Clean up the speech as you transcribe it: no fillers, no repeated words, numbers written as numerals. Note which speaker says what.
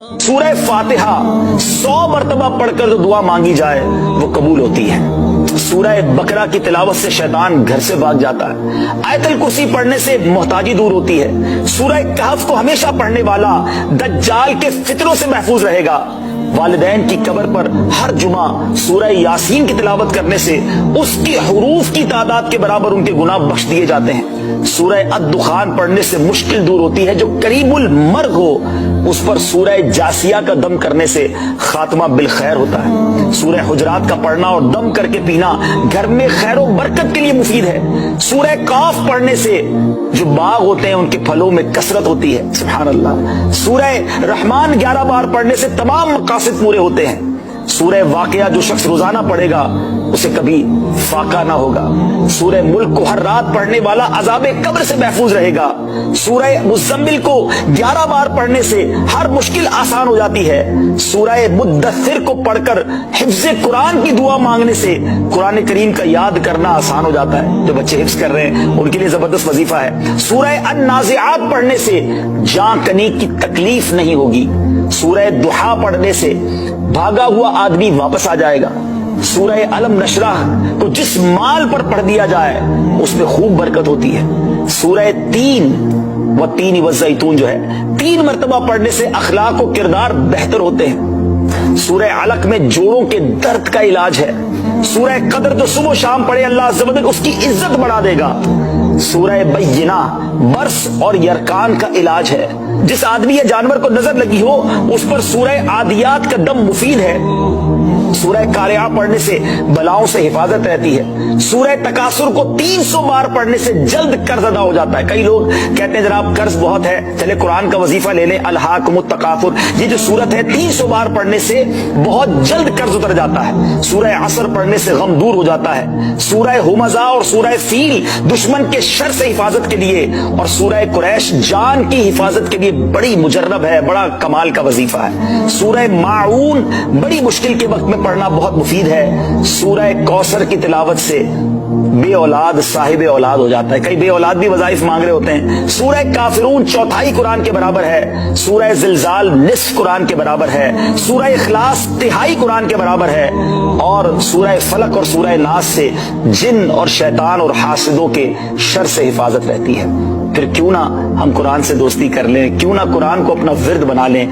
Speaker 1: سورہ فاتحہ 100 مرتبہ پڑھ کر جو دعا مانگی جائے وہ قبول ہوتی ہے۔ سورہ بقرہ کی تلاوت سے شیطان گھر سے بھاگ جاتا ہے۔ آیت الکرسی پڑھنے سے محتاجی دور ہوتی ہے۔ سورہ کہف کو ہمیشہ پڑھنے والا دجال کے فتنوں سے محفوظ رہے گا۔ والدین کی قبر پر ہر جمعہ سورہ یاسین کی تلاوت کرنے سے اس کی حروف کی تعداد کے برابر ان کے گناہ بخش دیے جاتے ہیں۔ سورہ الدخان پڑھنے سے مشکل دور ہوتی ہے۔ جو قریب المرگ ہو اس پر سورہ جاسیہ کا دم کرنے سے خاتمہ بالخیر ہوتا ہے۔ سورہ حجرات کا پڑھنا اور دم کر کے پینا گھر میں خیر و برکت کے لیے مفید ہے۔ سورہ قاف پڑھنے سے جو باغ ہوتے ہیں ان کے پھلوں میں کثرت ہوتی ہے۔ سبحان اللہ۔ سورہ رحمان 11 بار پڑھنے سے تمام مقاصد پورے ہوتے ہیں۔ سورہ واقعہ جو شخص روزانہ پڑھے گا اسے کبھی فاقہ نہ ہوگا۔ سورہ ملک کو ہر رات پڑھنے والا عذاب قبر سے محفوظ رہے گا۔ سورہ مزمل کو 11 بار پڑھنے سے ہر مشکل آسان ہو جاتی ہے۔ سورہ مدثر کو پڑھ کر حفظ قرآن کی دعا مانگنے سے قرآن کریم کا یاد کرنا آسان ہو جاتا ہے۔ جو بچے حفظ کر رہے ہیں ان کے لیے زبردست وظیفہ ہے۔ سورہ النازعات پڑھنے سے جاں کنی کی تکلیف نہیں ہوگی۔ سورہ دحا پڑھنے سے بھاگا ہوا آدمی واپس آ جائے گا۔ سورہ علم نشرح کو جس مال پر پڑھ دیا جائے اس میں خوب برکت ہوتی ہے۔ سورہ تین والزیتون جو ہے 3 مرتبہ پڑھنے سے اخلاق و کردار بہتر ہوتے ہیں۔ سورہ علق میں جوڑوں کے درد کا علاج ہے۔ سورہ قدر جو صبح و شام پڑھے اللہ عز و جل اس کی عزت بڑھا دے گا۔ سورہ بینہ برس اور یرکان کا علاج ہے۔ جس آدمی یا جانور کو نظر لگی ہو اس پر سورہ عادیات کا دم مفید ہے۔ سورہ قارعہ پڑھنے سے بلاؤں سے حفاظت رہتی ہے۔ سورہ تکاثر کو 300 بار پڑھنے سے جلد قرض ادا ہو جاتا ہے۔ کئی لوگ کہتے ہیں جناب قرض بہت ہے، چلے قرآن کا وظیفہ لے لیں، الہاکم التکاثر۔ یہ جو سورت ہے 300 بار پڑھنے سے بہت جلد قرض اتر جاتا ہے۔ سورہ عصر پڑھنے سے غم دور ہو جاتا ہے۔ سورہ ہمزہ اور سورہ فیل دشمن کے شر سے حفاظت کے لیے، اور سورہ قریش جان کی حفاظت کے لیے بڑی مجرب ہے، بڑا کمال کا وظیفہ ہے۔ سورہ ماعون بڑی مشکل کے وقت میں پڑھنا بہت مفید ہے۔ سورہ کوثر کی تلاوت سے بے اولاد صاحب اولاد ہو جاتا ہے۔ کئی بے اولاد بھی وظائف مانگ رہے ہوتے ہیں۔ سورہ کافرون 1/4 قرآن کے برابر ہے۔ سورہ زلزال نصف قرآن کے برابر ہے۔ سورہ اخلاص 1/3 قرآن کے برابر ہے۔ اور سورہ فلق اور سورہ ناس سے جن اور شیطان اور حاسدوں کے شر سے حفاظت رہتی ہے۔ پھر کیوں نہ ہم قرآن سے دوستی کر لیں، کیوں نہ قرآن کو اپنا ورد بنا لیں۔